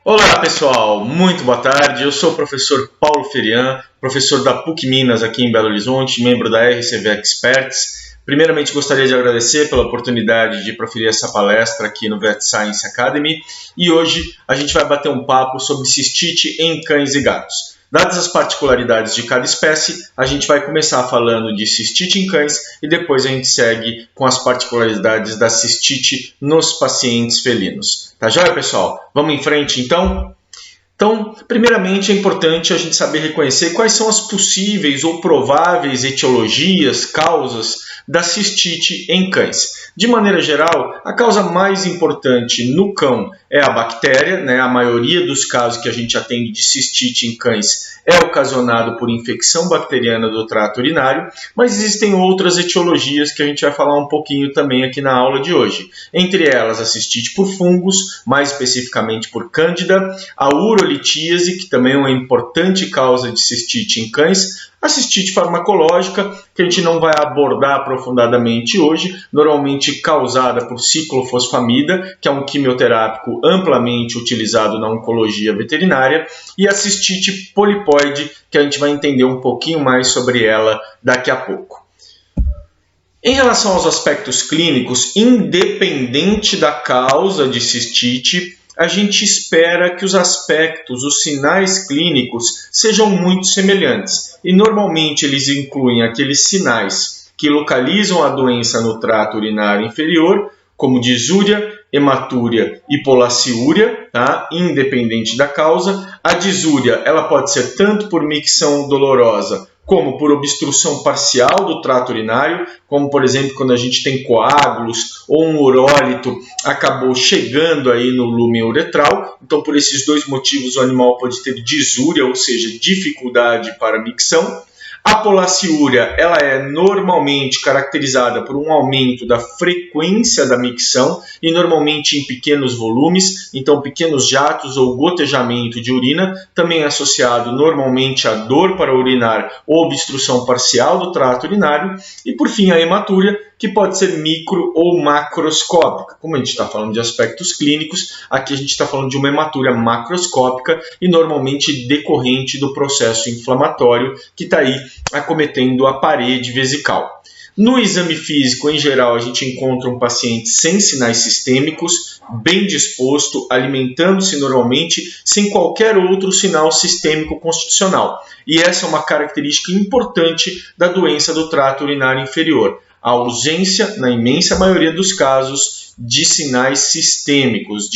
Olá pessoal, muito boa tarde. Eu sou o professor Paulo Ferian, professor da PUC Minas aqui em Belo Horizonte, membro da RCV Experts. Primeiramente gostaria de agradecer pela oportunidade de proferir essa palestra aqui no Vet Science Academy e hoje a gente vai bater um papo sobre cistite em cães e gatos. Dadas as particularidades de cada espécie, a gente vai começar falando de cistite em cães e depois a gente segue com as particularidades da cistite nos pacientes felinos. Tá joia, pessoal? Vamos em frente, então? Então, primeiramente é importante a gente saber reconhecer quais são as possíveis ou prováveis etiologias, causas da cistite em cães. De maneira geral, a causa mais importante no cão é a bactéria, né? A maioria dos casos que a gente atende de cistite em cães é ocasionado por infecção bacteriana do trato urinário, mas existem outras etiologias que a gente vai falar um pouquinho também aqui na aula de hoje. Entre elas, a cistite por fungos, mais especificamente por cândida, a urolitíase, que também é uma importante causa de cistite em cães, a cistite farmacológica, que a gente não vai abordar aprofundadamente hoje, normalmente causada por ciclofosfamida, que é um quimioterápico amplamente utilizado na oncologia veterinária, e a cistite polipoide, que a gente vai entender um pouquinho mais sobre ela daqui a pouco. Em relação aos aspectos clínicos, independente da causa de cistite, a gente espera que os aspectos, os sinais clínicos, sejam muito semelhantes. E normalmente eles incluem aqueles sinais que localizam a doença no trato urinário inferior, como disúria, hematúria e polaciúria, tá? Independente da causa. A disúria ela pode ser tanto por micção dolorosa, como por obstrução parcial do trato urinário, como por exemplo quando a gente tem coágulos ou um urólito acabou chegando aí no lúmen uretral. Então por esses dois motivos o animal pode ter disúria, ou seja, dificuldade para micção. A polaciúria ela é normalmente caracterizada por um aumento da frequência da micção e normalmente em pequenos volumes, então pequenos jatos ou gotejamento de urina, também associado normalmente a dor para urinar ou obstrução parcial do trato urinário. E por fim a hematúria, que pode ser micro ou macroscópica. Como a gente está falando de aspectos clínicos, aqui a gente está falando de uma hematúria macroscópica e normalmente decorrente do processo inflamatório que está aí acometendo a parede vesical. No exame físico, em geral, a gente encontra um paciente sem sinais sistêmicos, bem disposto, alimentando-se normalmente, sem qualquer outro sinal sistêmico constitucional. E essa é uma característica importante da doença do trato urinário inferior. A ausência, na imensa maioria dos casos, de sinais sistêmicos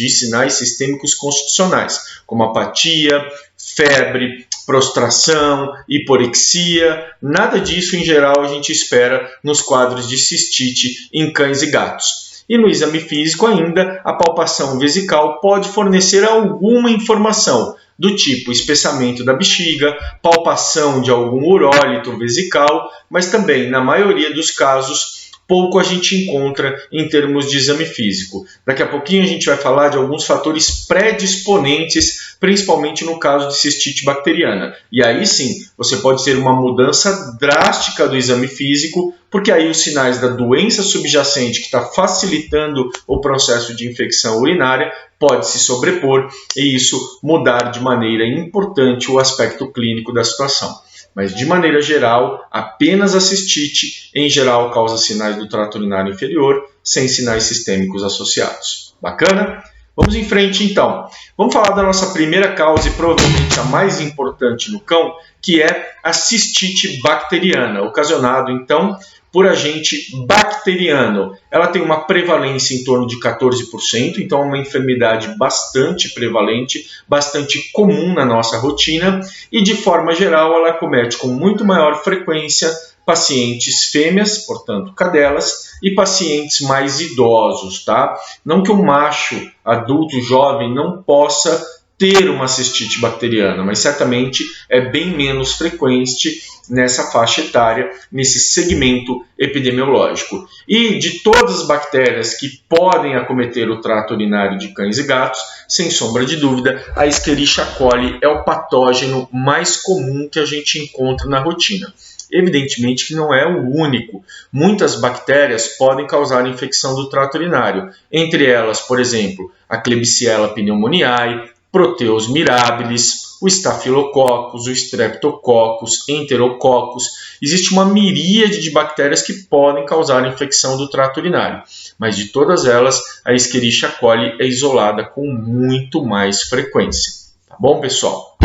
constitucionais, como apatia, febre, prostração, hiporexia. Nada disso, em geral, a gente espera nos quadros de cistite em cães e gatos. E no exame físico ainda, a palpação vesical pode fornecer alguma informação, do tipo espessamento da bexiga, palpação de algum urólito vesical, mas também, na maioria dos casos, pouco a gente encontra em termos de exame físico. Daqui a pouquinho a gente vai falar de alguns fatores predisponentes, principalmente no caso de cistite bacteriana. E aí sim, você pode ter uma mudança drástica do exame físico, porque aí os sinais da doença subjacente que está facilitando o processo de infecção urinária pode se sobrepor e isso mudar de maneira importante o aspecto clínico da situação. Mas, de maneira geral, apenas a cistite, em geral, causa sinais do trato urinário inferior, sem sinais sistêmicos associados. Bacana? Vamos em frente, então. Vamos falar da nossa primeira causa e provavelmente a mais importante no cão, que é a cistite bacteriana, ocasionado, então, por agente bacteriano. Ela tem uma prevalência em torno de 14%, então é uma enfermidade bastante prevalente, bastante comum na nossa rotina e, de forma geral, ela acomete com muito maior frequência pacientes fêmeas, portanto cadelas, e pacientes mais idosos, tá? Não que um macho adulto jovem não possa ter uma cistite bacteriana, mas certamente é bem menos frequente nessa faixa etária, nesse segmento epidemiológico. E de todas as bactérias que podem acometer o trato urinário de cães e gatos, sem sombra de dúvida, a Escherichia coli é o patógeno mais comum que a gente encontra na rotina. Evidentemente que não é o único. Muitas bactérias podem causar infecção do trato urinário, entre elas, por exemplo, a Klebsiella pneumoniae, Proteus mirabilis, o Staphylococcus, o Streptococcus, Enterococcus. Existe uma miríade de bactérias que podem causar infecção do trato urinário, mas de todas elas, a Escherichia coli é isolada com muito mais frequência. Tá bom, pessoal?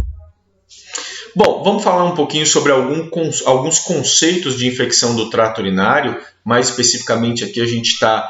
Bom, vamos falar um pouquinho sobre alguns conceitos de infecção do trato urinário. Mais especificamente aqui a gente está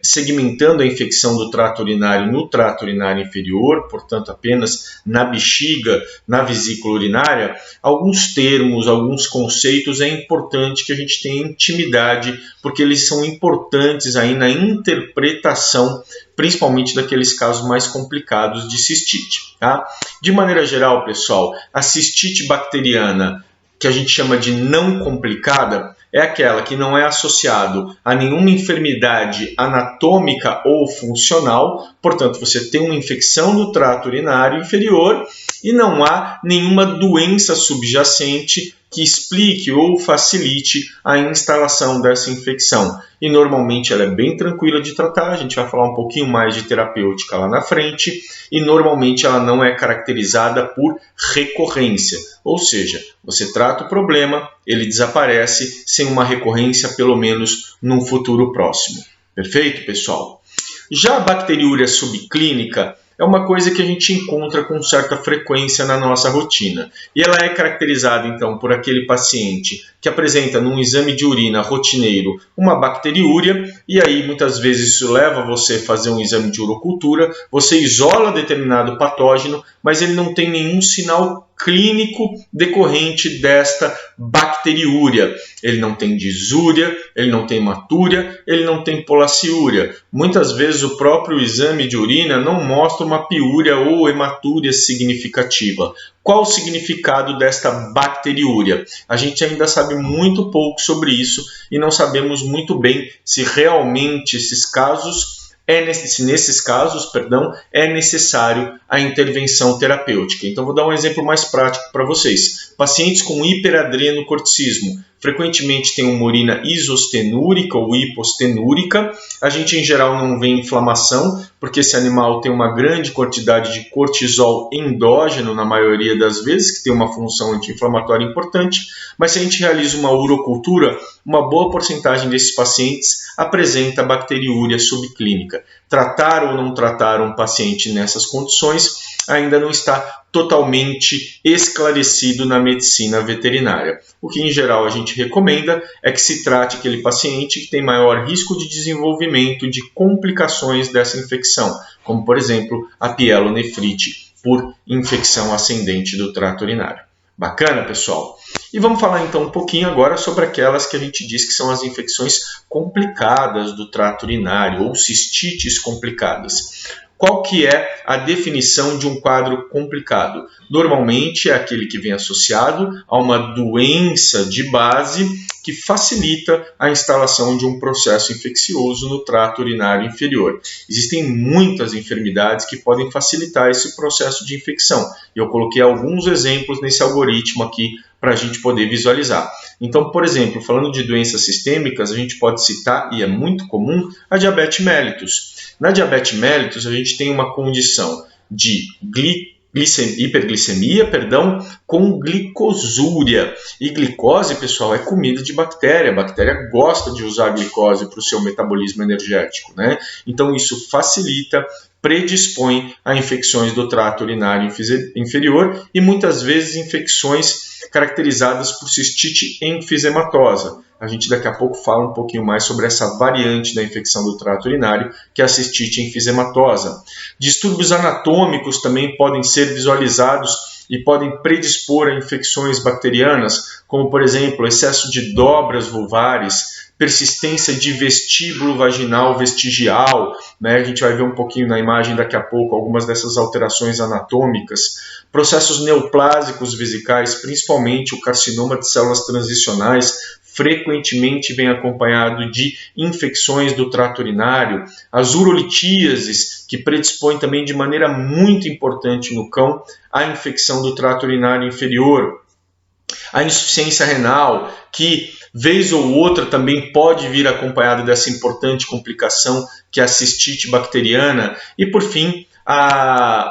segmentando a infecção do trato urinário no trato urinário inferior, portanto apenas na bexiga, na vesícula urinária. Alguns termos, alguns conceitos é importante que a gente tenha intimidade, porque eles são importantes aí na interpretação, principalmente daqueles casos mais complicados de cistite. Tá? De maneira geral, pessoal, a cistite bacteriana, que a gente chama de não complicada, é aquela que não é associado a nenhuma enfermidade anatômica ou funcional, portanto você tem uma infecção do trato urinário inferior e não há nenhuma doença subjacente que explique ou facilite a instalação dessa infecção. E normalmente ela é bem tranquila de tratar, a gente vai falar um pouquinho mais de terapêutica lá na frente, e normalmente ela não é caracterizada por recorrência, ou seja, você trata o problema, ele desaparece sem uma recorrência, pelo menos num futuro próximo. Perfeito, pessoal? Já a bacteriúria subclínica é uma coisa que a gente encontra com certa frequência na nossa rotina. E ela é caracterizada, então, por aquele paciente que apresenta num exame de urina rotineiro uma bacteriúria, e aí muitas vezes isso leva você a fazer um exame de urocultura, você isola determinado patógeno, mas ele não tem nenhum sinal clínico decorrente desta bacteriúria. Ele não tem disúria, ele não tem hematúria, ele não tem polaciúria. Muitas vezes o próprio exame de urina não mostra uma piúria ou hematúria significativa. Qual o significado desta bacteriúria? A gente ainda sabe muito pouco sobre isso e não sabemos muito bem se realmente nesses casos, é necessário a intervenção terapêutica. Então, vou dar um exemplo mais prático para vocês. Pacientes com hiperadrenocorticismo frequentemente têm uma urina isostenúrica ou hipostenúrica. A gente, em geral, não vê inflamação, porque esse animal tem uma grande quantidade de cortisol endógeno, na maioria das vezes, que tem uma função anti-inflamatória importante. Mas se a gente realiza uma urocultura, uma boa porcentagem desses pacientes apresenta bacteriúria subclínica. Tratar ou não tratar um paciente nessas condições ainda não está totalmente esclarecido na medicina veterinária. O que, em geral, a gente recomenda é que se trate aquele paciente que tem maior risco de desenvolvimento de complicações dessa infecção, como, por exemplo, a pielonefrite por infecção ascendente do trato urinário. Bacana, pessoal? E vamos falar então um pouquinho agora sobre aquelas que a gente diz que são as infecções complicadas do trato urinário ou cistites complicadas. Qual que é a definição de um quadro complicado? Normalmente é aquele que vem associado a uma doença de base que facilita a instalação de um processo infeccioso no trato urinário inferior. Existem muitas enfermidades que podem facilitar esse processo de infecção. Eu coloquei alguns exemplos nesse algoritmo aqui para a gente poder visualizar. Então, por exemplo, falando de doenças sistêmicas, a gente pode citar, e é muito comum, a diabetes mellitus. Na diabetes mellitus, a gente tem uma condição de hiperglicemia, com glicosúria. E glicose, pessoal, é comida de bactéria. A bactéria gosta de usar a glicose para o seu metabolismo energético, né? Então, isso facilita, predispõe a infecções do trato urinário inferior e muitas vezes infecções caracterizadas por cistite enfisematosa. A gente daqui a pouco fala um pouquinho mais sobre essa variante da infecção do trato urinário, que é a cistite enfisematosa. Distúrbios anatômicos também podem ser visualizados e podem predispor a infecções bacterianas, como, por exemplo, excesso de dobras vulvares, persistência de vestíbulo vaginal vestigial, né? A gente vai ver um pouquinho na imagem daqui a pouco algumas dessas alterações anatômicas, processos neoplásicos vesicais, principalmente o carcinoma de células transicionais, frequentemente vem acompanhado de infecções do trato urinário, as urolitíases, que predispõem também de maneira muito importante no cão à infecção do trato urinário inferior, a insuficiência renal, que vez ou outra também pode vir acompanhada dessa importante complicação que é a cistite bacteriana, e por fim,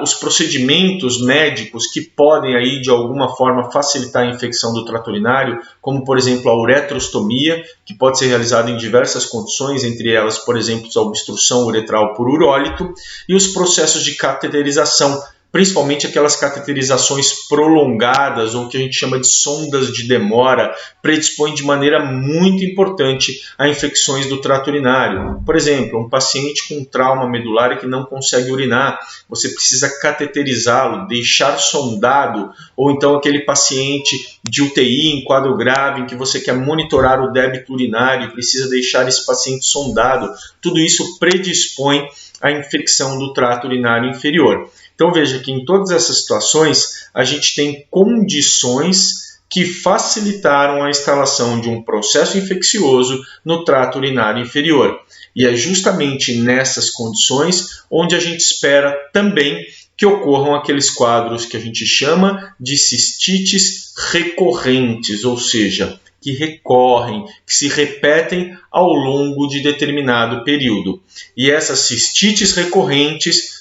os procedimentos médicos que podem aí de alguma forma facilitar a infecção do trato urinário, como por exemplo a uretrostomia, que pode ser realizada em diversas condições, entre elas, por exemplo, a obstrução uretral por urólito, e os processos de cateterização, principalmente aquelas cateterizações prolongadas, ou que a gente chama de sondas de demora, predispõem de maneira muito importante a infecções do trato urinário. Por exemplo, um paciente com trauma medular e que não consegue urinar, você precisa cateterizá-lo, deixar sondado, ou então aquele paciente de UTI em quadro grave, em que você quer monitorar o débito urinário e precisa deixar esse paciente sondado. Tudo isso predispõe à infecção do trato urinário inferior. Então veja que em todas essas situações a gente tem condições que facilitaram a instalação de um processo infeccioso no trato urinário inferior. E é justamente nessas condições onde a gente espera também que ocorram aqueles quadros que a gente chama de cistites recorrentes, ou seja, que recorrem, que se repetem ao longo de determinado período. E essas cistites recorrentes,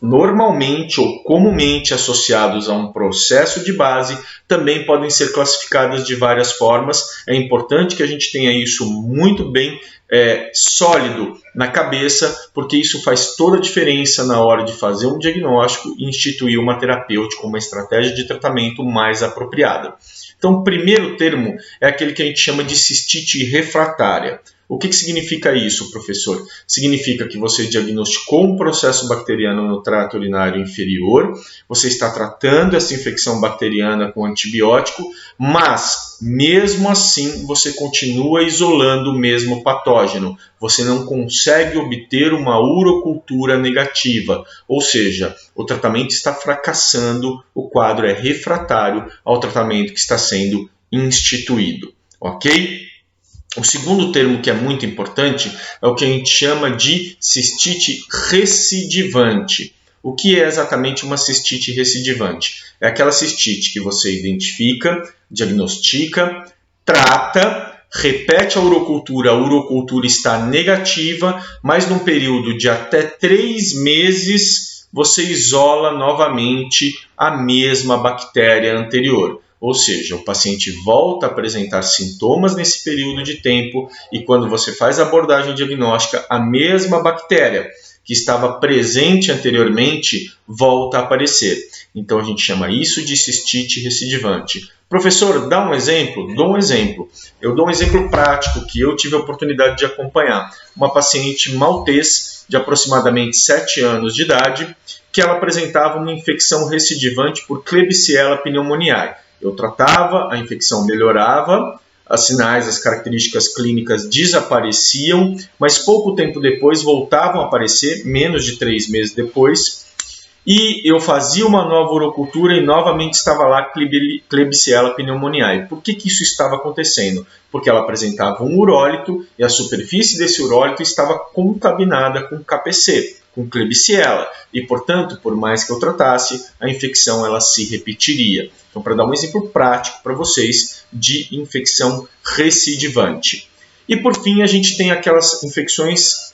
normalmente ou comumente associados a um processo de base, também podem ser classificadas de várias formas. É importante que a gente tenha isso muito bem sólido na cabeça, porque isso faz toda a diferença na hora de fazer um diagnóstico e instituir uma terapêutica, uma estratégia de tratamento mais apropriada. Então, o primeiro termo é aquele que a gente chama de cistite refratária. O que significa isso, professor? Significa que você diagnosticou um processo bacteriano no trato urinário inferior, você está tratando essa infecção bacteriana com antibiótico, mas, mesmo assim, você continua isolando o mesmo patógeno. Você não consegue obter uma urocultura negativa, ou seja, o tratamento está fracassando, o quadro é refratário ao tratamento que está sendo instituído, ok? O segundo termo que é muito importante é o que a gente chama de cistite recidivante. O que é exatamente uma cistite recidivante? É aquela cistite que você identifica, diagnostica, trata, repete a urocultura está negativa, mas num período de até 3 meses você isola novamente a mesma bactéria anterior. Ou seja, o paciente volta a apresentar sintomas nesse período de tempo e quando você faz a abordagem diagnóstica, a mesma bactéria que estava presente anteriormente volta a aparecer. Então a gente chama isso de cistite recidivante. Professor, dá um exemplo? Dou um exemplo. Eu dou um exemplo prático que eu tive a oportunidade de acompanhar. Uma paciente maltês de aproximadamente 7 anos de idade que ela apresentava uma infecção recidivante por Klebsiella pneumoniae. Eu tratava, a infecção melhorava, os sinais, as características clínicas desapareciam, mas pouco tempo depois voltavam a aparecer, menos de 3 meses depois, e eu fazia uma nova urocultura e novamente estava lá Klebsiella pneumoniae. Por que isso estava acontecendo? Porque ela apresentava um urólito e a superfície desse urólito estava contaminada com KPC, com Klebsiella, e portanto, por mais que eu tratasse, a infecção ela se repetiria. Então, para dar um exemplo prático para vocês de infecção recidivante. E por fim, a gente tem aquelas infecções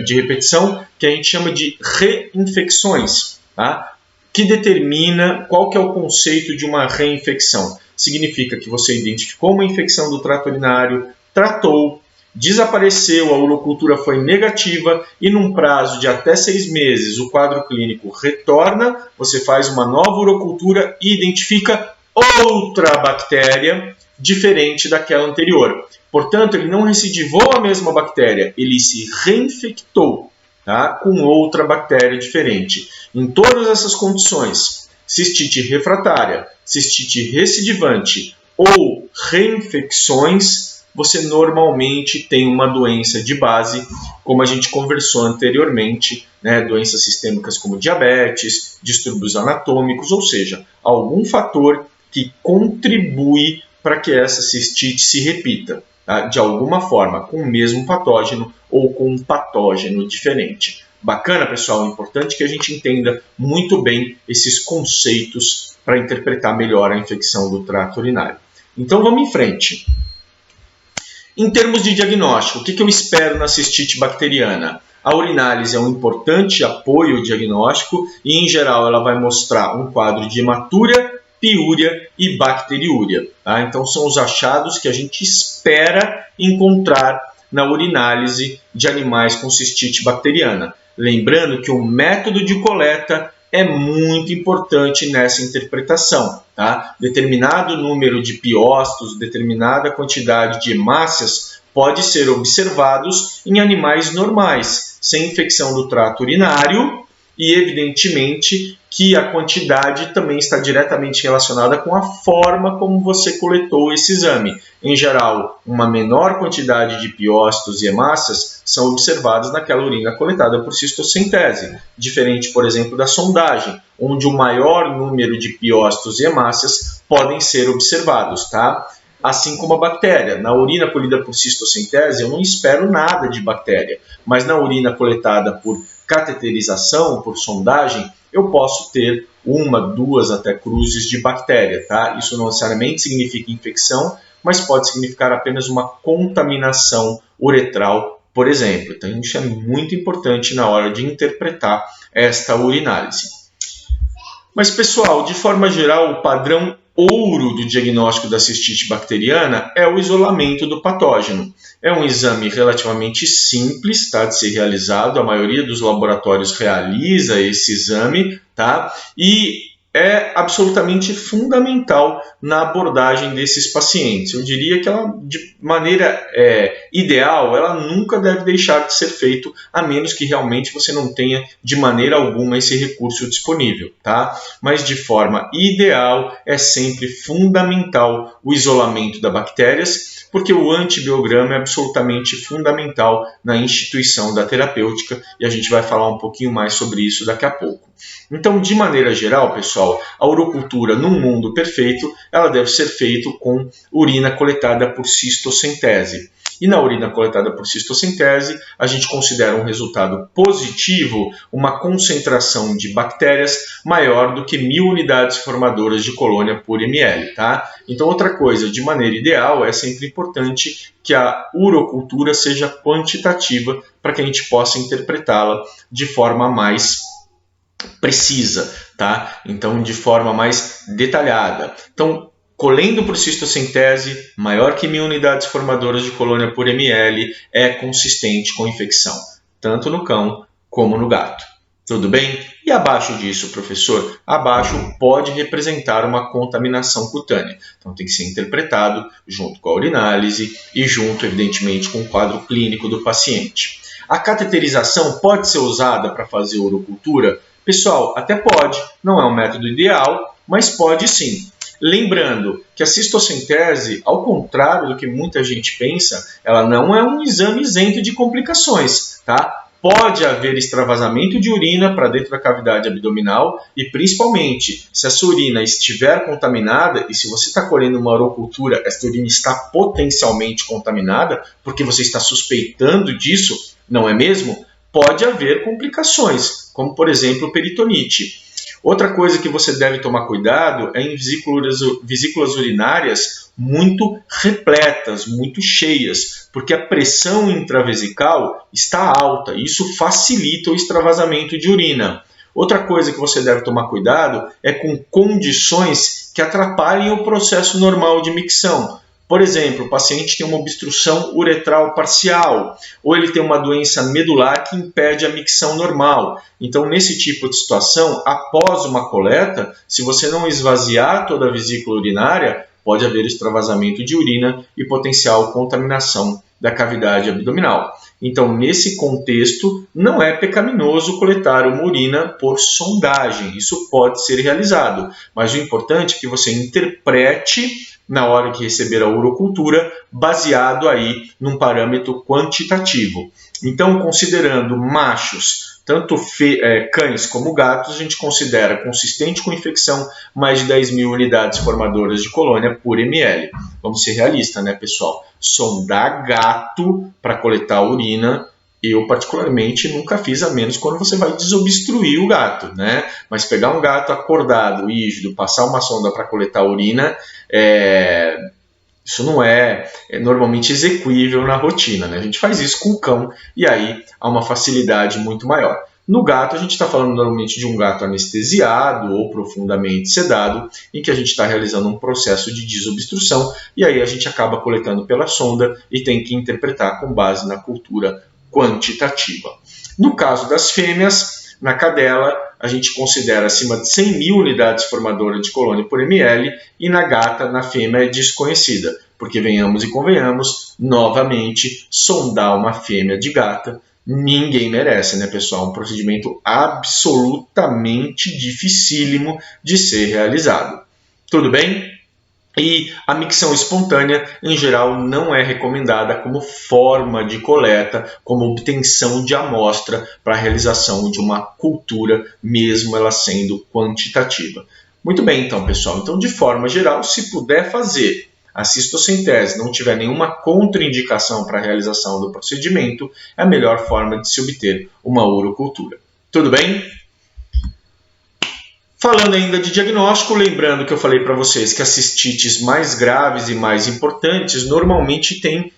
de repetição que a gente chama de reinfecções, tá? Que determina qual que é o conceito de uma reinfecção. Significa que você identificou uma infecção do trato urinário, tratou, desapareceu, a urocultura foi negativa e num prazo de até 6 meses o quadro clínico retorna, você faz uma nova urocultura e identifica outra bactéria diferente daquela anterior. Portanto, ele não recidivou a mesma bactéria, ele se reinfectou, tá? Com outra bactéria diferente. Em todas essas condições, cistite refratária, cistite recidivante ou reinfecções, você normalmente tem uma doença de base, como a gente conversou anteriormente, né? Doenças sistêmicas como diabetes, distúrbios anatômicos, ou seja, algum fator que contribui para que essa cistite se repita, tá? De alguma forma, com o mesmo patógeno ou com um patógeno diferente. Bacana, pessoal? É importante que a gente entenda muito bem esses conceitos para interpretar melhor a infecção do trato urinário. Então, vamos em frente. Em termos de diagnóstico, o que eu espero na cistite bacteriana? A urinálise é um importante apoio diagnóstico e, em geral, ela vai mostrar um quadro de hematúria, piúria e bacteriúria. Tá? Então, são os achados que a gente espera encontrar na urinálise de animais com cistite bacteriana. Lembrando que o método de coleta é muito importante nessa interpretação. Tá? Determinado número de piócitos, determinada quantidade de hemácias pode ser observados em animais normais, sem infecção do trato urinário e, evidentemente, que a quantidade também está diretamente relacionada com a forma como você coletou esse exame. Em geral, uma menor quantidade de piócitos e hemácias são observadas naquela urina coletada por cistocentese, diferente, por exemplo, da sondagem, onde o maior número de piócitos e hemácias podem ser observados, tá? Assim como a bactéria. Na urina colhida por cistocentese, eu não espero nada de bactéria, mas na urina coletada por cateterização, por sondagem, eu posso ter uma, duas até cruzes de bactéria, tá? Isso não necessariamente significa infecção, mas pode significar apenas uma contaminação uretral, por exemplo. Então, isso é muito importante na hora de interpretar esta urinálise. Mas, pessoal, de forma geral, o padrão ouro do diagnóstico da cistite bacteriana é o isolamento do patógeno. É um exame relativamente simples, tá, de ser realizado, a maioria dos laboratórios realiza esse exame, tá, e é absolutamente fundamental na abordagem desses pacientes. Eu diria que ela, de maneira ideal, ela nunca deve deixar de ser feito, a menos que realmente você não tenha de maneira alguma esse recurso disponível, tá? Mas de forma ideal é sempre fundamental o isolamento das bactérias, porque o antibiograma é absolutamente fundamental na instituição da terapêutica e a gente vai falar um pouquinho mais sobre isso daqui a pouco. Então, de maneira geral, pessoal, a urocultura num mundo perfeito, ela deve ser feita com urina coletada por cistocentese. E na urina coletada por cistocentese, a gente considera um resultado positivo, uma concentração de bactérias maior do que 1000 unidades formadoras de colônia por ml. Tá? Então, outra coisa, de maneira ideal, é sempre importante que a urocultura seja quantitativa para que a gente possa interpretá-la de forma mais precisa, tá? Então, de forma mais detalhada. Então, colhendo por cistocentese, maior que 1000 unidades formadoras de colônia por ml, é consistente com infecção, tanto no cão como no gato. Tudo bem? E abaixo disso, professor? Abaixo pode representar uma contaminação cutânea. Então, tem que ser interpretado junto com a urinálise e junto, evidentemente, com o quadro clínico do paciente. A cateterização pode ser usada para fazer urocultura? Pessoal, até pode, não é um método ideal, mas pode sim. Lembrando que a cistocentese, ao contrário do que muita gente pensa, ela não é um exame isento de complicações, tá? Pode haver extravasamento de urina para dentro da cavidade abdominal e, principalmente, se essa urina estiver contaminada e se você está colhendo uma urocultura, essa urina está potencialmente contaminada, porque você está suspeitando disso, não é mesmo? Pode haver complicações, como, por exemplo, peritonite. Outra coisa que você deve tomar cuidado é em vesículas urinárias muito repletas, muito cheias, porque a pressão intravesical está alta e isso facilita o extravasamento de urina. Outra coisa que você deve tomar cuidado é com condições que atrapalhem o processo normal de micção. Por exemplo, o paciente tem uma obstrução uretral parcial, ou ele tem uma doença medular que impede a micção normal. Então, nesse tipo de situação, após uma coleta, se você não esvaziar toda a vesícula urinária, pode haver extravasamento de urina e potencial contaminação da cavidade abdominal. Então, nesse contexto, não é pecaminoso coletar uma urina por sondagem. Isso pode ser realizado, mas o importante é que você interprete na hora de receber a urocultura, baseado aí num parâmetro quantitativo. Então, considerando machos, tanto cães como gatos, a gente considera consistente com infecção mais de 10.000 unidades formadoras de colônia por ml. Vamos ser realistas, né, pessoal? Sondar gato para coletar urina, eu particularmente nunca fiz, a menos quando você vai desobstruir o gato, né? Mas pegar um gato acordado, rígido, passar uma sonda para coletar urina, Isso não é normalmente execuível na rotina, né? A gente faz isso com o cão e aí há uma facilidade muito maior. No gato, a gente está falando normalmente de um gato anestesiado ou profundamente sedado, em que a gente está realizando um processo de desobstrução e aí a gente acaba coletando pela sonda e tem que interpretar com base na cultura quantitativa. No caso das fêmeas, na cadela, a gente considera acima de 100 mil unidades formadoras de colônia por ml e na gata, na fêmea, é desconhecida, porque venhamos e convenhamos, novamente, sondar uma fêmea de gata, ninguém merece, né, pessoal? Um procedimento absolutamente dificílimo de ser realizado. Tudo bem? E a micção espontânea, em geral, não é recomendada como forma de coleta, como obtenção de amostra para a realização de uma cultura, mesmo ela sendo quantitativa. Muito bem, então, pessoal. Então, de forma geral, se puder fazer a cistocentese, não tiver nenhuma contraindicação para a realização do procedimento, é a melhor forma de se obter uma urocultura. Tudo bem? Falando ainda de diagnóstico, lembrando que eu falei para vocês que as cistites mais graves e mais importantes normalmente têm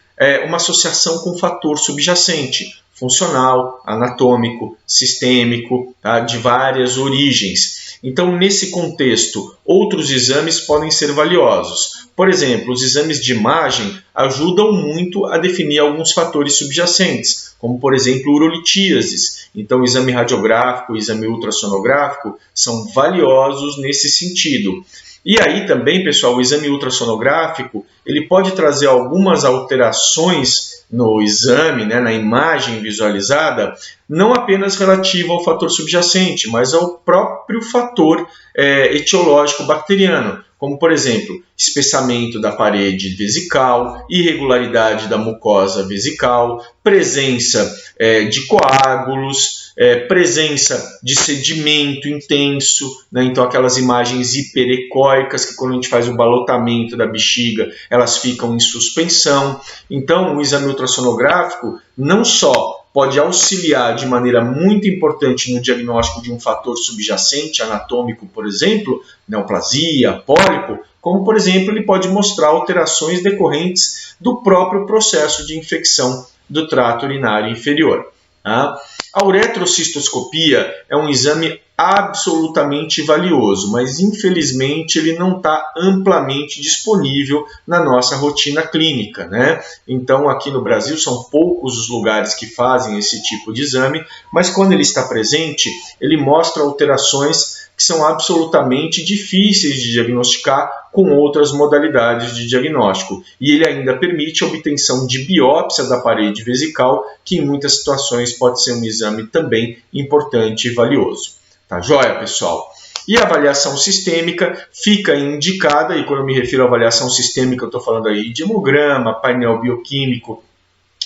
uma associação com fator subjacente, funcional, anatômico, sistêmico, tá? De várias origens. Então, nesse contexto, outros exames podem ser valiosos. Por exemplo, os exames de imagem ajudam muito a definir alguns fatores subjacentes, como, por exemplo, urolitíases. Então, o exame radiográfico e o exame ultrassonográfico são valiosos nesse sentido. E aí também, pessoal, o exame ultrassonográfico ele pode trazer algumas alterações no exame, né, na imagem visualizada, não apenas relativa ao fator subjacente, mas ao próprio fator etiológico bacteriano, como, por exemplo, espessamento da parede vesical, irregularidade da mucosa vesical, presença de coágulos, presença de sedimento intenso, né? Então aquelas imagens hiperecóicas que quando a gente faz o balotamento da bexiga, elas ficam em suspensão. Então o exame ultrassonográfico não só pode auxiliar de maneira muito importante no diagnóstico de um fator subjacente anatômico, por exemplo, neoplasia, pólipo, como, por exemplo, ele pode mostrar alterações decorrentes do próprio processo de infecção do trato urinário inferior. Tá? A uretrocistoscopia é um exame absolutamente valioso, mas infelizmente ele não está amplamente disponível na nossa rotina clínica, né? Então aqui no Brasil são poucos os lugares que fazem esse tipo de exame, mas quando ele está presente, ele mostra alterações que são absolutamente difíceis de diagnosticar com outras modalidades de diagnóstico. E ele ainda permite a obtenção de biópsia da parede vesical, que em muitas situações pode ser um exame também importante e valioso. Tá joia, pessoal? E a avaliação sistêmica fica indicada, e quando eu me refiro à avaliação sistêmica, eu estou falando aí de hemograma, painel bioquímico,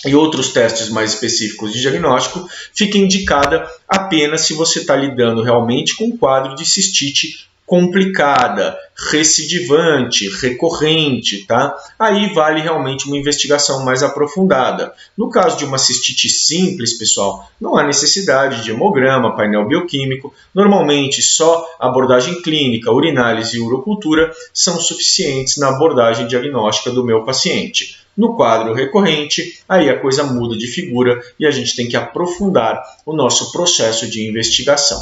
e outros testes mais específicos de diagnóstico, fica indicada apenas se você está lidando realmente com um quadro de cistite complicada, recidivante, recorrente, tá? Aí vale realmente uma investigação mais aprofundada. No caso de uma cistite simples, pessoal, não há necessidade de hemograma, painel bioquímico. Normalmente só abordagem clínica, urinálise e urocultura são suficientes na abordagem diagnóstica do meu paciente. No quadro recorrente, aí a coisa muda de figura e a gente tem que aprofundar o nosso processo de investigação.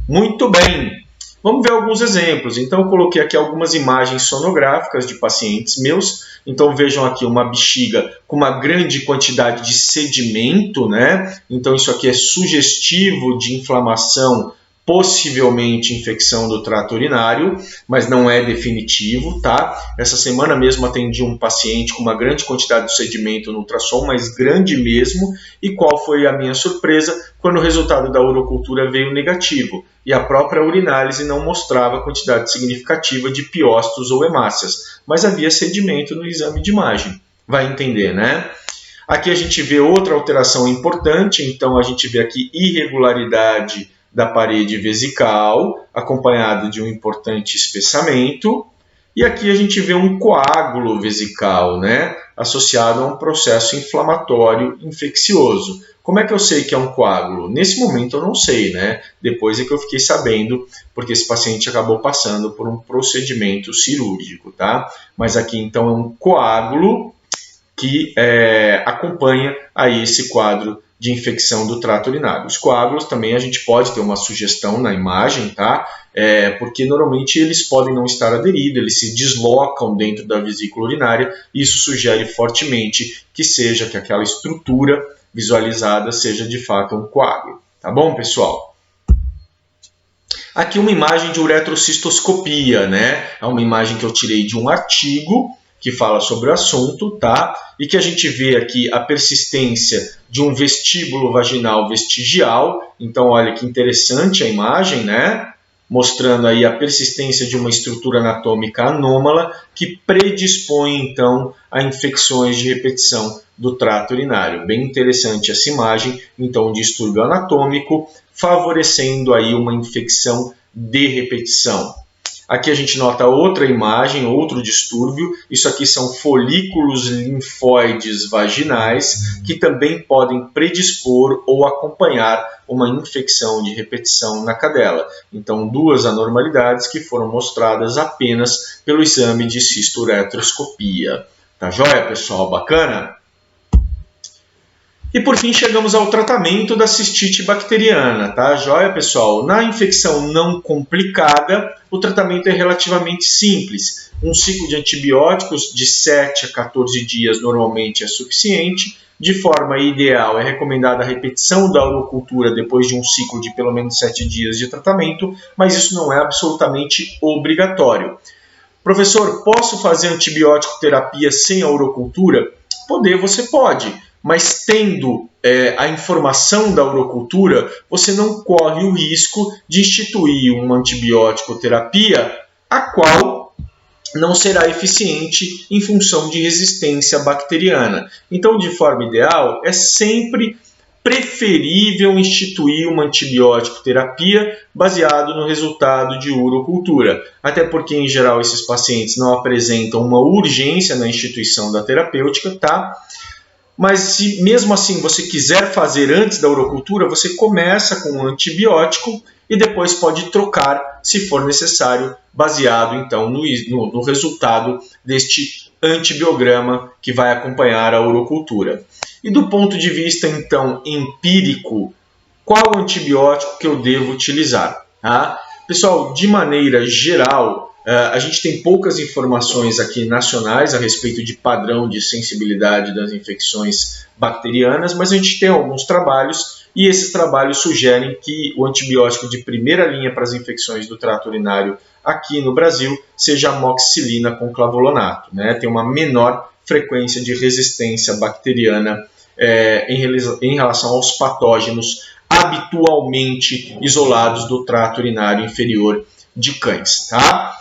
Muito bem! Vamos ver alguns exemplos. Então, eu coloquei aqui algumas imagens sonográficas de pacientes meus. Então, vejam aqui uma bexiga com uma grande quantidade de sedimento, né? Então, isso aqui é sugestivo de inflamação, possivelmente infecção do trato urinário, mas não é definitivo, tá? Essa semana mesmo atendi um paciente com uma grande quantidade de sedimento no ultrassom, mas grande mesmo. E qual foi a minha surpresa? Quando o resultado da urocultura veio negativo e a própria urinálise não mostrava quantidade significativa de piócitos ou hemácias, mas havia sedimento no exame de imagem. Vai entender, né? Aqui a gente vê outra alteração importante, então a gente vê aqui irregularidade da parede vesical, acompanhado de um importante espessamento. E aqui a gente vê um coágulo vesical, né, associado a um processo inflamatório infeccioso. Como é que eu sei que é um coágulo? Nesse momento eu não sei, né? Depois é que eu fiquei sabendo, porque esse paciente acabou passando por um procedimento cirúrgico, tá? Mas aqui então é um coágulo que acompanha aí esse quadro de infecção do trato urinário. Os coágulos também a gente pode ter uma sugestão na imagem, tá? Porque normalmente eles podem não estar aderidos, eles se deslocam dentro da vesícula urinária, e isso sugere fortemente que aquela estrutura visualizada seja de fato um coágulo. Tá bom, pessoal? Aqui uma imagem de uretrocistoscopia, né? É uma imagem que eu tirei de um artigo que fala sobre o assunto, tá? E que a gente vê aqui a persistência de um vestíbulo vaginal vestigial. Então, olha que interessante a imagem, né? Mostrando aí a persistência de uma estrutura anatômica anômala que predispõe, então, a infecções de repetição do trato urinário. Bem interessante essa imagem, então, distúrbio anatômico, favorecendo aí uma infecção de repetição. Aqui a gente nota outra imagem, outro distúrbio. Isso aqui são folículos linfóides vaginais que também podem predispor ou acompanhar uma infecção de repetição na cadela. Então, duas anormalidades que foram mostradas apenas pelo exame de cisto-uretroscopia. Tá joia, pessoal? Bacana? E por fim chegamos ao tratamento da cistite bacteriana, tá? Joia, pessoal? Na infecção não complicada, o tratamento é relativamente simples. Um ciclo de antibióticos de 7 a 14 dias normalmente é suficiente. De forma ideal, é recomendada a repetição da urocultura depois de um ciclo de pelo menos 7 dias de tratamento, mas isso não é absolutamente obrigatório. Professor, posso fazer antibiótico terapia sem a urocultura? Você pode. Mas tendo a informação da urocultura, você não corre o risco de instituir uma antibiótico terapia a qual não será eficiente em função de resistência bacteriana. Então, de forma ideal, é sempre preferível instituir uma antibiótico terapia baseado no resultado de urocultura. Até porque, em geral, esses pacientes não apresentam uma urgência na instituição da terapêutica, tá? Mas se mesmo assim você quiser fazer antes da urocultura, você começa com um antibiótico e depois pode trocar, se for necessário, baseado então no resultado deste antibiograma que vai acompanhar a urocultura. E do ponto de vista então empírico, qual antibiótico que eu devo utilizar? Tá? Pessoal, de maneira geral, a gente tem poucas informações aqui nacionais a respeito de padrão de sensibilidade das infecções bacterianas, mas a gente tem alguns trabalhos e esses trabalhos sugerem que o antibiótico de primeira linha para as infecções do trato urinário aqui no Brasil seja a amoxicilina com clavulato, né? Tem uma menor frequência de resistência bacteriana em relação aos patógenos habitualmente isolados do trato urinário inferior de cães, tá?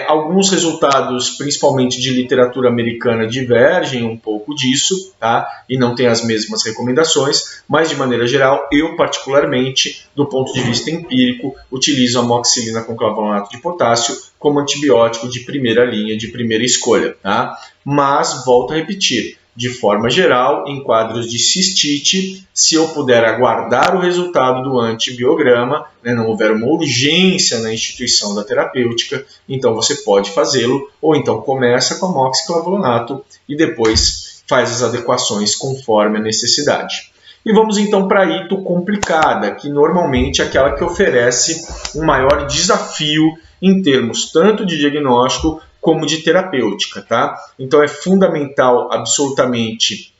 Alguns resultados, principalmente de literatura americana, divergem um pouco disso, tá? E não tem as mesmas recomendações, mas de maneira geral, eu particularmente, do ponto de vista empírico, utilizo a amoxicilina com clavulato de potássio como antibiótico de primeira linha, de primeira escolha, tá? Mas, volto a repetir, de forma geral, em quadros de cistite, se eu puder aguardar o resultado do antibiograma, né, não houver uma urgência na instituição da terapêutica, então você pode fazê-lo, ou então começa com amoxiclavulato e depois faz as adequações conforme a necessidade. E vamos então para a ito complicada, que normalmente é aquela que oferece um maior desafio em termos tanto de diagnóstico como de terapêutica, tá? Então é fundamental absolutamente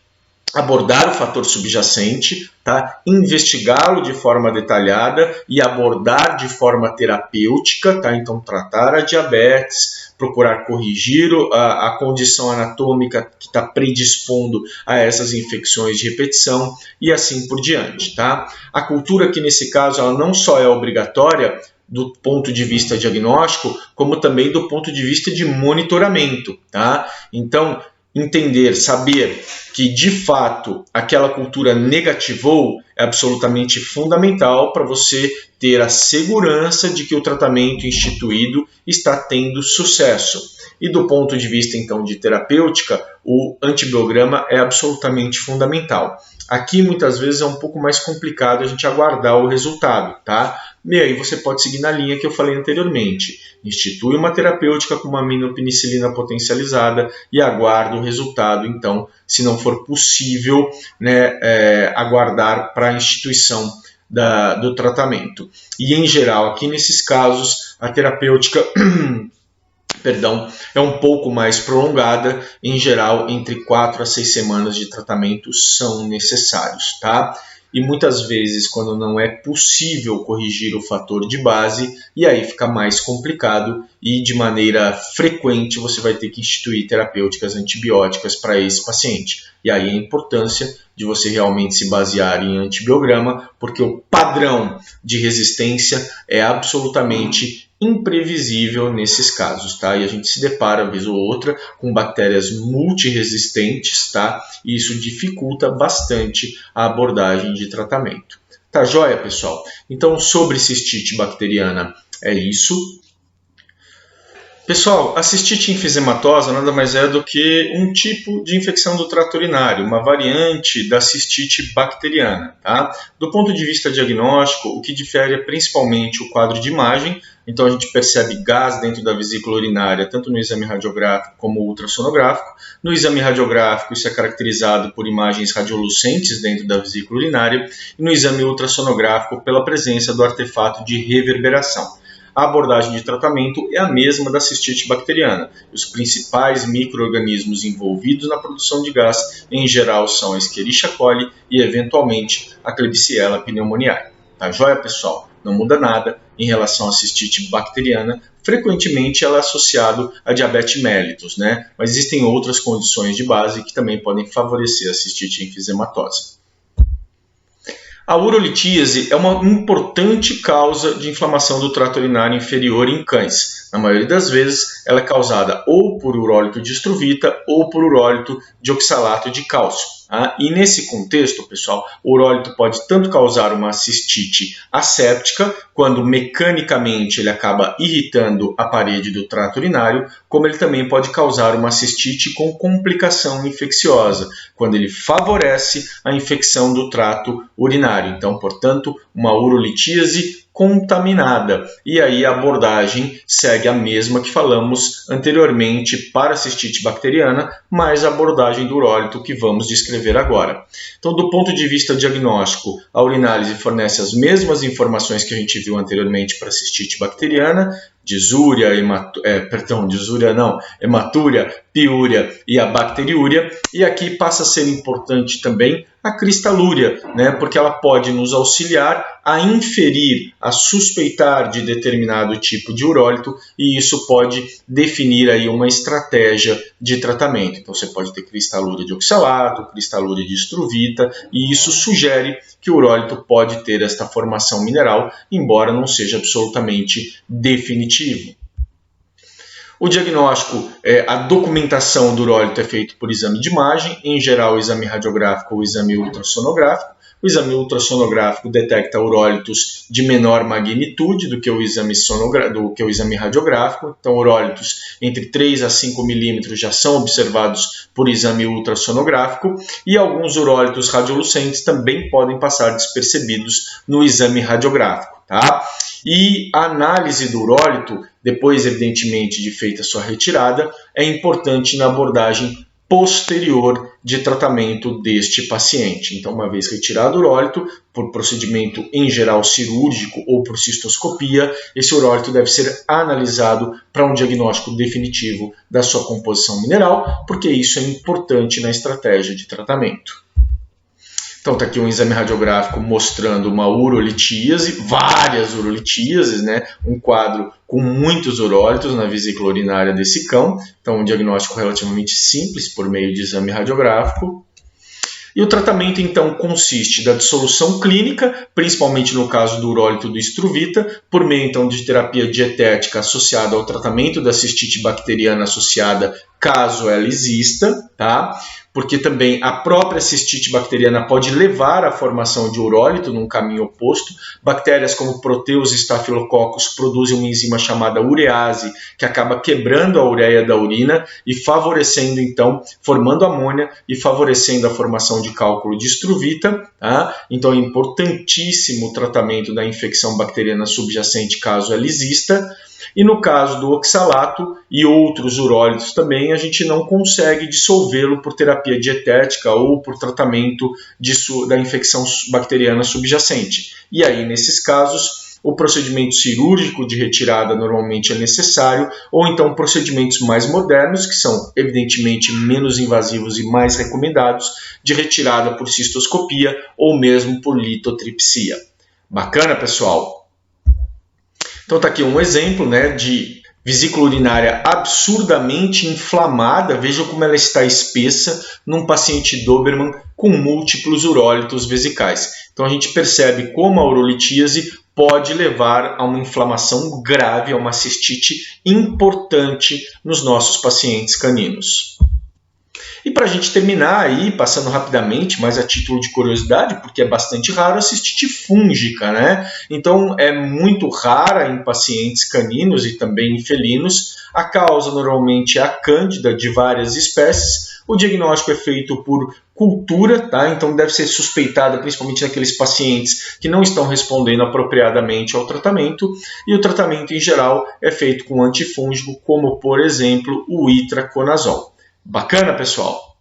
abordar o fator subjacente, tá? Investigá-lo de forma detalhada e abordar de forma terapêutica, tá? Então tratar a diabetes, procurar corrigir a condição anatômica que está predispondo a essas infecções de repetição e assim por diante, tá? A cultura aqui nesse caso ela não só é obrigatória do ponto de vista diagnóstico, como também do ponto de vista de monitoramento, tá? Então, saber que de fato aquela cultura negativou é absolutamente fundamental para você ter a segurança de que o tratamento instituído está tendo sucesso. E do ponto de vista, então, de terapêutica, o antibiograma é absolutamente fundamental. Aqui, muitas vezes, é um pouco mais complicado a gente aguardar o resultado, tá? E aí você pode seguir na linha que eu falei anteriormente. Institui uma terapêutica com uma aminopenicilina potencializada e aguarda o resultado, então, se não for possível, né, aguardar para a instituição do tratamento. E, em geral, aqui nesses casos, a terapêutica é um pouco mais prolongada. Em geral, entre 4 a 6 semanas de tratamento são necessários, tá? E muitas vezes, quando não é possível corrigir o fator de base, e aí fica mais complicado e de maneira frequente você vai ter que instituir terapêuticas antibióticas para esse paciente. E aí a importância de você realmente se basear em antibiograma, porque o padrão de resistência é absolutamente imprevisível nesses casos, tá? E a gente se depara, vez ou outra, com bactérias multiresistentes, tá? E isso dificulta bastante a abordagem de tratamento. Tá joia, pessoal? Então, sobre cistite bacteriana é isso. Pessoal, a cistite enfisematosa nada mais é do que um tipo de infecção do trato urinário, uma variante da cistite bacteriana, tá? Do ponto de vista diagnóstico, o que difere é principalmente o quadro de imagem. Então a gente percebe gás dentro da vesícula urinária, tanto no exame radiográfico como ultrassonográfico. No exame radiográfico, isso é caracterizado por imagens radiolucentes dentro da vesícula urinária, e no exame ultrassonográfico pela presença do artefato de reverberação. A abordagem de tratamento é a mesma da cistite bacteriana. Os principais micro-organismos envolvidos na produção de gás, em geral, são a Escherichia coli e, eventualmente, a Klebsiella pneumoniae. Tá joia, pessoal? Não muda nada em relação à cistite bacteriana. Frequentemente ela é associada a diabetes mellitus, né? Mas existem outras condições de base que também podem favorecer a cistite enfisematosa. A urolitíase é uma importante causa de inflamação do trato urinário inferior em cães. Na maioria das vezes, ela é causada ou por urólito de estruvita ou por urólito de oxalato de cálcio. E nesse contexto, pessoal, o urólito pode tanto causar uma cistite asséptica, quando mecanicamente ele acaba irritando a parede do trato urinário, como ele também pode causar uma cistite com complicação infecciosa, quando ele favorece a infecção do trato urinário. Então, portanto, uma urolitíase contaminada. E aí a abordagem segue a mesma que falamos anteriormente para a cistite bacteriana, mais a abordagem do urólito que vamos descrever agora. Então, do ponto de vista diagnóstico, a urinálise fornece as mesmas informações que a gente viu anteriormente para a cistite bacteriana: disúria, hematúria, piúria e a bacteriúria. E aqui passa a ser importante também a cristalúria, né, porque ela pode nos auxiliar a inferir, a suspeitar de determinado tipo de urólito, e isso pode definir aí uma estratégia de tratamento. Então você pode ter cristalúria de oxalato, cristalúria de estruvita, e isso sugere que o urólito pode ter esta formação mineral, embora não seja absolutamente definitivo. O diagnóstico, a documentação do urólito é feito por exame de imagem, em geral o exame radiográfico ou o exame ultrassonográfico. O exame ultrassonográfico detecta urólitos de menor magnitude do que o exame radiográfico. Então, urólitos entre 3 a 5 milímetros já são observados por exame ultrassonográfico, e alguns urólitos radiolucentes também podem passar despercebidos no exame radiográfico, tá? E a análise do urólito, depois, evidentemente, de feita sua retirada, é importante na abordagem posterior de tratamento deste paciente. Então, uma vez retirado o urólito, por procedimento em geral cirúrgico ou por cistoscopia, esse urólito deve ser analisado para um diagnóstico definitivo da sua composição mineral, porque isso é importante na estratégia de tratamento. Então está aqui um exame radiográfico mostrando uma urolitíase, várias urolitíases, né? Um quadro com muitos urólitos na vesícula urinária desse cão. Então um diagnóstico relativamente simples por meio de exame radiográfico. E o tratamento então consiste da dissolução clínica, principalmente no caso do urólito do estruvita, por meio então de terapia dietética associada ao tratamento da cistite bacteriana associada, caso ela exista, tá? porque também a própria cistite bacteriana pode levar à formação de urólito num caminho oposto. Bactérias como Proteus e Staphylococcus produzem uma enzima chamada urease, que acaba quebrando a ureia da urina e favorecendo, então, formando amônia e favorecendo a formação de cálculo de estruvita. Tá? Então é importantíssimo o tratamento da infecção bacteriana subjacente, caso ela exista. E no caso do oxalato e outros urólitos também, a gente não consegue dissolvê-lo por terapia dietética ou por tratamento da infecção bacteriana subjacente. E aí, nesses casos, o procedimento cirúrgico de retirada normalmente é necessário, ou então procedimentos mais modernos, que são evidentemente menos invasivos e mais recomendados, de retirada por cistoscopia ou mesmo por litotripsia. Bacana, pessoal? Então está aqui um exemplo, né, de vesícula urinária absurdamente inflamada. Vejam como ela está espessa num paciente Doberman com múltiplos urólitos vesicais. Então a gente percebe como a urolitíase pode levar a uma inflamação grave, a uma cistite importante nos nossos pacientes caninos. E para a gente terminar aí, passando rapidamente, mas a título de curiosidade, porque é bastante raro, a cistite fúngica, né? Então é muito rara em pacientes caninos e também em felinos. A causa normalmente é a cândida de várias espécies. O diagnóstico é feito por cultura, tá? Então deve ser suspeitada principalmente naqueles pacientes que não estão respondendo apropriadamente ao tratamento. E o tratamento em geral é feito com antifúngico, como por exemplo o itraconazol. Bacana, pessoal?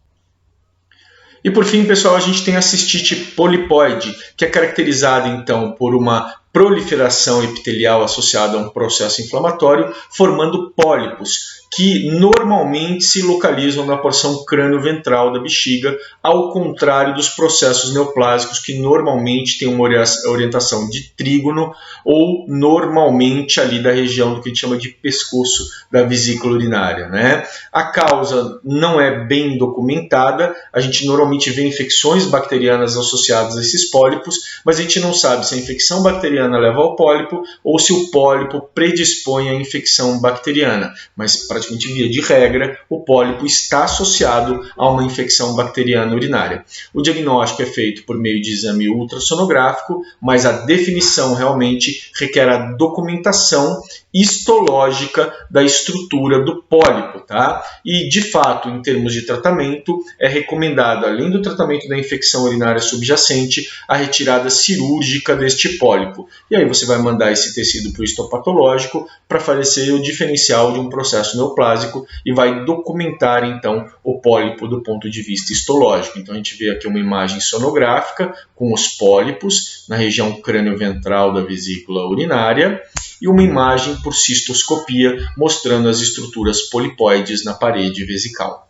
E por fim, pessoal, a gente tem a cistite polipoide, que é caracterizada então por uma proliferação epitelial associada a um processo inflamatório, formando pólipos, que normalmente se localizam na porção crânio-ventral da bexiga, ao contrário dos processos neoplásicos, que normalmente têm uma orientação de trígono ou normalmente ali da região do que a gente chama de pescoço da vesícula urinária, né? A causa não é bem documentada, a gente normalmente vê infecções bacterianas associadas a esses pólipos, mas a gente não sabe se a infecção bacteriana leva ao pólipo ou se o pólipo predispõe à infecção bacteriana, mas praticamente via de regra, o pólipo está associado a uma infecção bacteriana urinária. O diagnóstico é feito por meio de exame ultrassonográfico, mas a definição realmente requer a documentação histológica da estrutura do pólipo, tá? E, de fato, em termos de tratamento, é recomendado, além do tratamento da infecção urinária subjacente, a retirada cirúrgica deste pólipo. E aí você vai mandar esse tecido para o histopatológico para fazer o diferencial de um processo neoplásico e vai documentar, então, o pólipo do ponto de vista histológico. Então, a gente vê aqui uma imagem sonográfica com os pólipos na região crânio-ventral da vesícula urinária e uma imagem por cistoscopia mostrando as estruturas polipoides na parede vesical.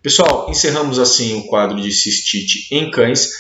Pessoal, encerramos assim o quadro de cistite em cães.